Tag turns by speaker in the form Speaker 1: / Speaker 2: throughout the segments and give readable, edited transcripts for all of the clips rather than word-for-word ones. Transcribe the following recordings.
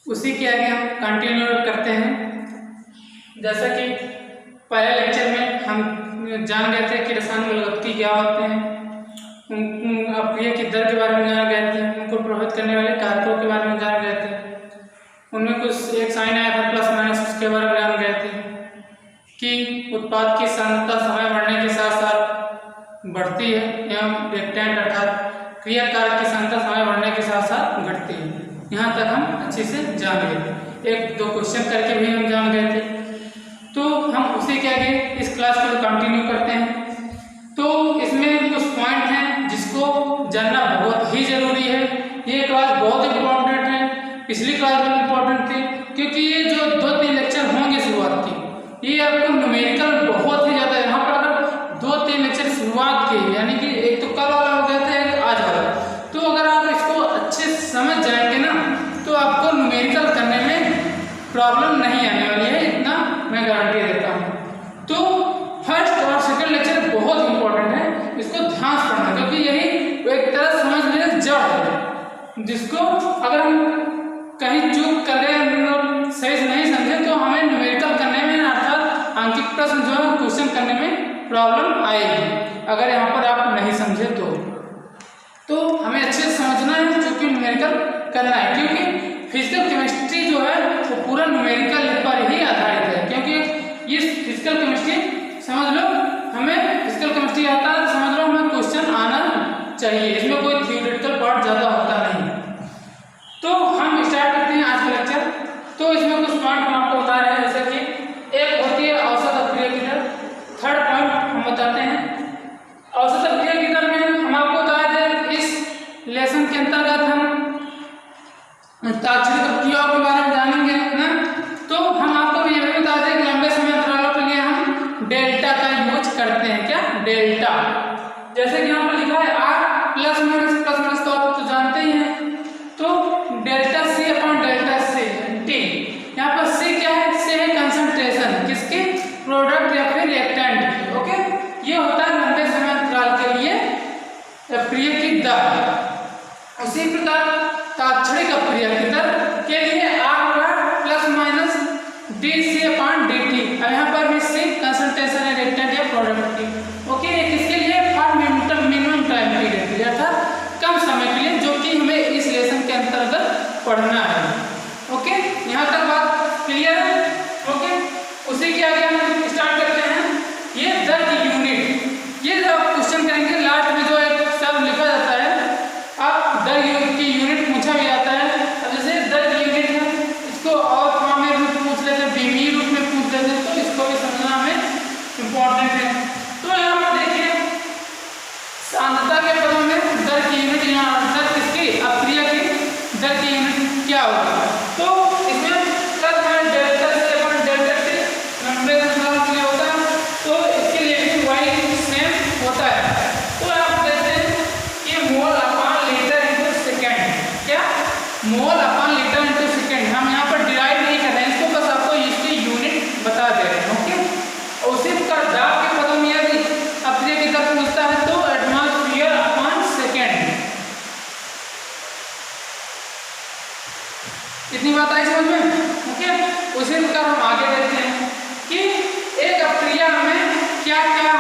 Speaker 1: उसी के आगे हम कंटिन्यू करते हैं। जैसा कि पहले लेक्चर में हम जान गए थे कि रसायन मूलगति क्या होते हैं, अपक्रिया की दर के बारे में जान गए थे, उनको प्रभावित करने वाले कारकों के बारे में जान गए थे, उनमें कुछ एक साइन आया था प्लस माइनस, उसके बारे में जान गए थे कि उत्पाद की सांद्रता समय बढ़ने के साथ साथ बढ़ती है एवं रिएक्टेंट अर्थात क्रियाकारक की सांद्रता समय बढ़ने के साथ साथ घटती है। यहाँ तक हम अच्छे से जान गए, एक दो क्वेश्चन करके भी हम जान गए थे। तो हम उसी के आगे इस क्लास को कंटिन्यू करते हैं। तो इसमें कुछ पॉइंट हैं जिसको जानना बहुत ही जरूरी है। ये क्लास बहुत इंपॉर्टेंट है, पिछली क्लास में इंपॉर्टेंट थी क्योंकि ये जो 2-3 लेक्चर होंगे शुरुआत की, ये आपको न्यूमेरिकल बहुत ही ज़्यादा, यहाँ पर अगर 2-3 लेक्चर शुरुआत के, यानी कि एक तो कल वाला हो गया था, एक आज वाला, तो अगर आप इसको अच्छे से समझ जाएंगे ना तो आपको न्यूमेरिकल करने में प्रॉब्लम नहीं आने वाली है, इतना मैं गारंटी देता हूँ। तो फर्स्ट और सेकंड लेक्चर बहुत इंपॉर्टेंट है, इसको ध्यान से पढ़ना क्योंकि यही एक तरह समझ में जड़ है, जिसको अगर हम कहीं चूक कर गए, सही से नहीं समझे तो हमें न्यूमेरिकल करने में अर्थात अंकित प्रश्न जो है क्वेश्चन करने में प्रॉब्लम आएगी अगर यहाँ पर आप नहीं समझे तो हमें अच्छे से समझना है क्योंकि न्यूमेरिकल करना है, क्योंकि फिजिकल केमिस्ट्री जो है वो पूरा न्यूमेरिकल पर ही आधारित है। क्योंकि ये फिजिकल केमिस्ट्री समझ लो, हमें फिजिकल केमिस्ट्री आता है समझ लो हमें क्वेश्चन आना चाहिए, इसमें कोई थियोरेटिकल पार्ट ज़्यादा होता नहीं। तो हम स्टार्ट करते हैं आज का लेक्चर। तो इसमें कुछ पॉइंट हम आपको बता रहे हैं, जैसे कि एक होती है औसत अपक्रिया की दर। थर्ड पॉइंट हम बताते हैं औसत अपक्रिया की दर में हम आपको बताया था इस लेसन के अंतर्गत हम तात्क्षणिक अपक्रियाओं के बारे में जानेंगे ना। तो हम आपको ये भी बता दें कि लंबे समय अंतरालों के लिए हम डेल्टा का यूज करते हैं। क्या? डेल्टा। जैसे कि यहाँ पर लिखा है आर प्लस माइनस तो आप तो जानते ही हैं। तो delta C upon delta C T, यहाँ पर सी क्या है? सी है कंसंट्रेशन किसकी? प्रोडक्ट या फिर रिएक्टेंट की। ओके, ये होता है लंबे समय अंतराल के लिए अपक्रिया की दर। उसी प्रकार तात्क्षणिक अपक्रिया की दर के लिए R plus minus D C upon D T. अब यहाँ पर भी सी कंसंट्रेशन है रिएक्टेंट या प्रोडक्ट की। ओके, किसके लिए? फॉर मिनिमम टाइम पीरियड, अर्थात कम समय के लिए, जो कि हमें इस लेसन के अंतर्गत पढ़ना है। ओके, यहाँ तक बात क्लियर है? ओके, उसी के आगे हम स्टार्ट करते हैं। ये दर की यूनिट, ये जब आप क्वेश्चन करेंगे लास्ट में जो एक शब्द लिखा जाता है, आप दर की यूनिट पूछा भी जाता है। अब जैसे दर की यूनिट है, इसको और फॉर्म में भी पूछ लेते हैं, बीमी रूप में पूछ लेते हैं, तो इसको भी समझना हमें इम्पोर्टेंट है। तो यहाँ पर देखिए सांद्रता के पदों में दर की यूनिट, यहाँ दर किसकी? अपक्रिया की दर की यूनिट क्या होगी? तो इसमें तब है डेल्टा से अपॉन डेल्टा टी, लंबे अंतराल के लिए होता है, तो इसके लिए भी वही सेम होता है। तो आप देखते हैं कि mole upon litre into second. क्या? Mole upon litre into second. हम यहाँ पर डिराइव नहीं कर रहे हैं इसको, बस आपको इसकी यूनिट बता दे रहे हैं। ओके, उसी प्रकार दाब के पदों में यदि अपक्रिया की दर पूछता है तो एटमॉस्फेयर अपॉन सेकेंड। इतनी बात आई समझ में? ओके, उसी प्रकार हम आगे देखते हैं कि एक अपक्रिया में क्या क्या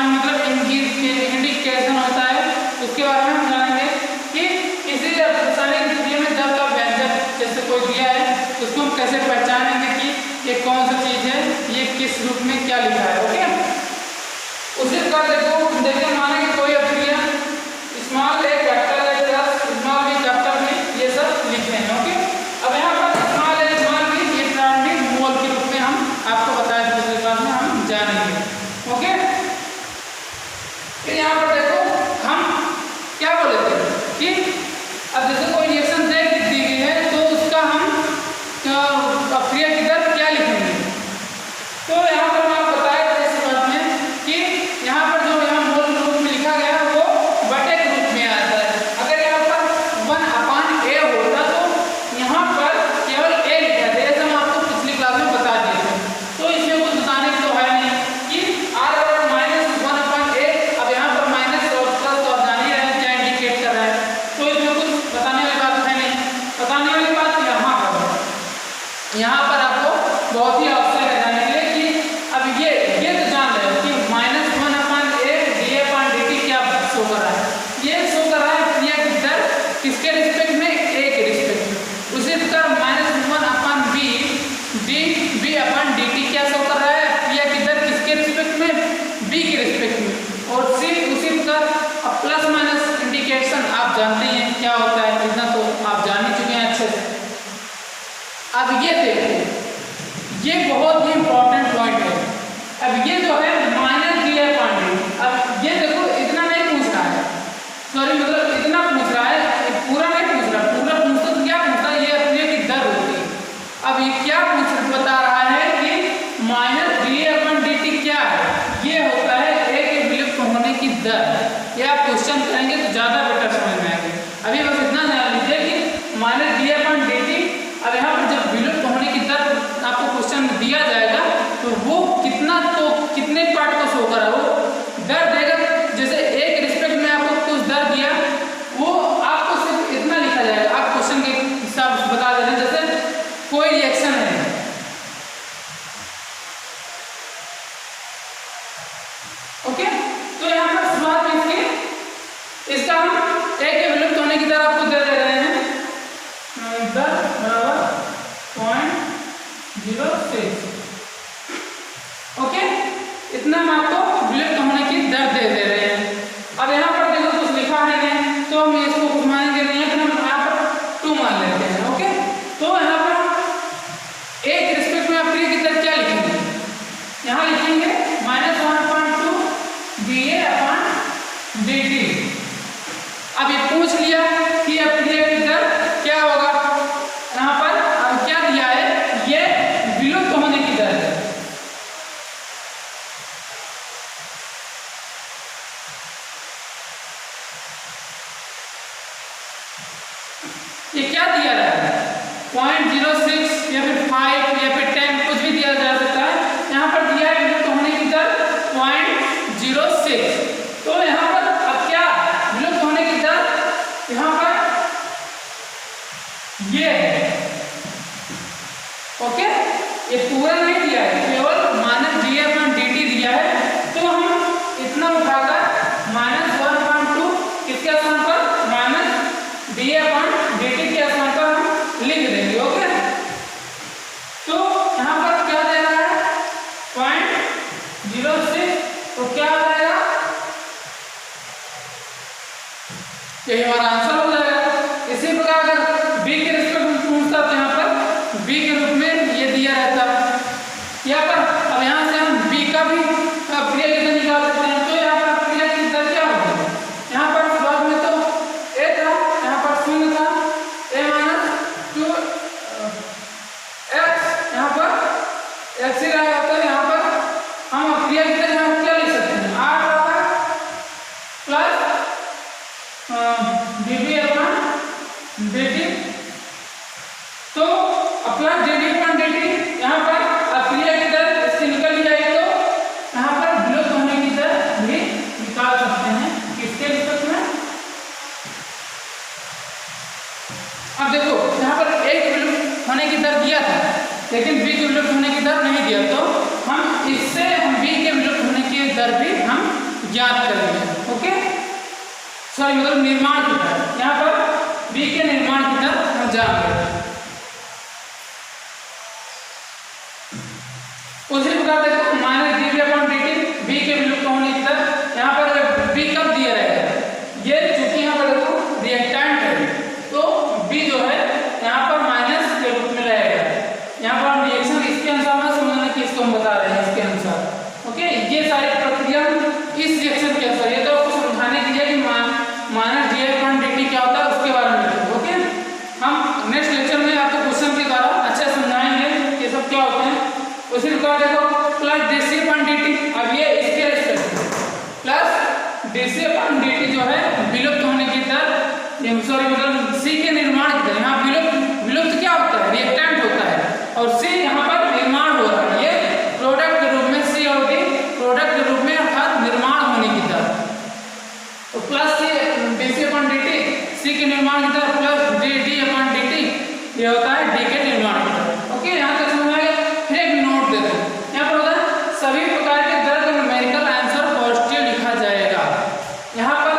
Speaker 1: मतलब इंडिकेशन होता है, उसके बारे में हम जानेंगे कि किसी रासायनिक क्रिया में दर का व्यंजक जैसे कोई दिया है उसको हम कैसे पहचानेंगे कि ये कौन सा चीज है, ये किस रूप में क्या लिखा है। ओके, उसी प्रकार देखो माने कि कोई अपक्रिया small A capital A plus small B capital B, ये सब लिखे हैं। ओके, अब यहाँ पर स्मॉल ए स्मॉल बी ये प्रारंभिक मोल के रूप में हम आपको बताया था, दूसरी बात में हम जानेंगे। ओके, फिर यहाँ पर देखो हम क्या बोले थे कि अब जैसे कोई रिएक्शन दे दी गई है तो उसका हम अपक्रिया की दर क्या लिखेंगे। तो यहाँ पर मैं आपको बताया था इस बात में कि यहाँ पर जो यहाँ मोल रूप में लिखा गया वो बटे के रूप में आता है। अगर यहाँ पर 1/a होता तो यहाँ पर केवल a लिखा था, जैसे हम आपको पिछली क्लास में बता दिए थे। तो इसमें कुछ बताने की तो है नहीं कि r बराबर -1/a। अब यहाँ पर माइनस और प्लस तो आप जान ही रहे हैं क्या इंडिकेट कर रहा है, तो इसमें कुछ बताने जानते ही हैं क्या होता है, इतना तो आप जान ही चुके हैं अच्छे से। अब ये देखो, ये बहुत ही इंपॉर्टेंट पॉइंट है। अब ये जो है माइनस डी अपॉन dt, अब ये देखो इतना नहीं पूछ रहा है, सॉरी मतलब इतना पूछ रहा है, पूरा नहीं पूछ रहा, पूरा पूछता तो क्या पूछता है, ये अपने की दर होती है। अब ये क्या बता रहा है कि माइनस डी अपॉन dt क्या है, ये होता है ए के विलुप्त होने की दर। ये आप क्वेश्चन करेंगे तो ज़्यादा बेटर समझ में आएगी। अभी बस इतना जान लीजिए कि माइनस डी अपॉन dt, अब यहाँ पर जब विलुप्त होने की दर आपको क्वेश्चन में दिया जाएगा तो वो कितना, तो कितने पार्ट को शो करा, वो दर देगा। जैसे एक रिस्पेक्ट में आपको कुछ दर दिया, वो आपको सिर्फ इतना लिखा जाएगा, आप क्वेश्चन के हिसाब से बता दे रहे हैं। जैसे कोई रिएक्शन है, ओके, तो यहाँ पर शुरुआत में इसका हम ए के विलुप्त होने की दर आपको दे रहे हैं, दर बराबर 0.06, ओके, इतना हम आपको विलुप्त होने की दर दे रहे हैं। अब यहाँ पर देखो कुछ लिखा है नहीं, तो हम इसको कुछ मानेंगे नहीं, फिर हम यहाँ पर 2 मान लेते हैं, ओके। तो यहाँ पर एक रिस्पेक्ट में आप की दर क्या लिखेंगे, यहाँ लिखेंगे -1.2 dA अपॉन dt। अब ये पूछ लिया कि अब क्रिया की दर क्या होगा, यहाँ पर अब क्या दिया है, ये विलुप्त होने की दर है। ये क्या दिया रहा है, 0.06 या फिर 5 या फिर 10, कुछ भी दिया जा सकता है। यहाँ पर दिया है विलुप्त होने की दर 0.06। तो यहाँ पर अब क्या विलुप्त होने की दर, यहाँ पर ये है, ओके, ये पूरा नहीं दिया है, केवल माइनस डी अपॉन dt दिया है। तो हम इतना उठाकर -1.2 किसके स्थान पर, माइनस डी अपॉन dt के स्थान पर हम लिख देंगे, ओके। तो यहाँ पर क्या दे रहा है 0.06, तो क्या आ जाएगा, यही हमारा आंसर हो जाएगा। इसी प्रकार अगर b के रिस्पेक्ट में पूछता तो यहाँ पर b के रूप में ये दिया रहता है यहाँ पर। अब यहाँ से हम b का भी क्रिया की दर निकाल सकते हैं। तो यहाँ पर क्रिया की दर क्या होगी, यहाँ पर शुरुआत में तो a था, यहाँ पर 0 था, a माइनस 2x, यहाँ पर x ही रहेगा। तो यहाँ पर हम क्रिया की दर यहाँ क्या लिख सकते हैं, 8 बराबर प्लस dB अपॉन dt। तो प्लस dB अपॉन dt, यहाँ पर क्रिया की दर इससे निकल जाएगी, तो यहाँ पर विलुप्त होने की दर भी निकाल सकते हैं किसके रिस्पेक्ट में। अब देखो यहाँ पर एक विलुप्त होने की दर दिया था, लेकिन b के विलुप्त होने की दर नहीं दिया, तो हम इससे b के विलुप्त होने की दर भी हम ज्ञात करेंगे, ओके, सॉरी मतलब निर्माण की दर, यहाँ पर b के निर्माण की दर हम जान गए। उसी प्रकार देखो minus dB upon dt, b के विलुप्त होने की दर, यहाँ पर b कब दिया रहेगा, ये चूंकि यहाँ पर देखो रिएक्टेंट है, तो b जो है यहाँ पर माइनस के रूप में रहेगा। यहाँ पर हम रिएक्शन इसके अनुसार ना समझना कि इसको हम बता रहे हैं इसके अनुसार, ओके। ये सारी प्रक्रिया इस रिएक्शन के अनुसार, ये तो आपको समझाने के लिए कि माइनस डी अपॉन dt क्या होता है उसके बारे में, ओके। हम नेक्स्ट लेक्चर में आपको क्वेश्चन के द्वारा अच्छा समझाएंगे ये सब क्या होते हैं। उसी प्रकार देखो प्लस dc अपॉन dt, अब ये इसके respect plus dc upon dt जो है विलुप्त होने की दर, सॉरी मतलब c के निर्माण की दर। यहाँ विलुप्त क्या होता है, रिएक्टेंट होता है, और c यहाँ पर निर्माण हो रहा है, ये प्रोडक्ट के रूप में c और d प्रोडक्ट के रूप में अर्थात निर्माण होने की दर। तो plus dc upon dt, c के निर्माण की दर प्लस d अपॉन dt, ये होता है d के निर्माण की दर, ओके। यहाँ तक समझ में आएगा। फिर एक नोट दे दो, यहाँ पर होता है सभी प्रकार के दर का न्यूमेरिकल आंसर पॉजिटिव लिखा जाएगा। यहाँ पर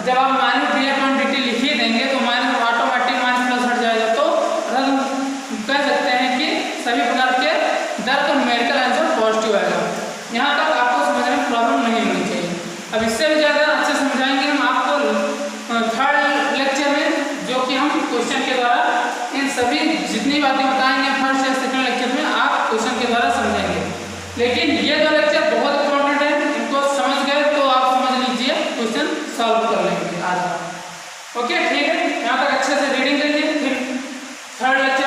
Speaker 1: जब आप माइनस डी अपॉन dt लिख ही देंगे तो माइनस ऑटोमेटिक माइनस प्लस हट जाएगा। तो हम कह सकते हैं कि सभी प्रकार के दर का न्यूमेरिकल आंसर पॉजिटिव आएगा। यहाँ तक आपको समझने में प्रॉब्लम नहीं होनी चाहिए। अब इससे भी ज़्यादा अच्छे समझाएंगे हम आपको थर्ड लेक्चर दूसरी बातें बताएंगे फर्स्ट या सेकंड लेक्चर में, आप क्वेश्चन के द्वारा समझेंगे। लेकिन ये दो लेक्चर बहुत इंपॉर्टेंट है, इनको समझ गए तो आप समझ लीजिए क्वेश्चन सॉल्व कर लेंगे आज। ओके ठीक है, यहाँ तक अच्छे से रीडिंग करिए, फिर थर्ड लेक्चर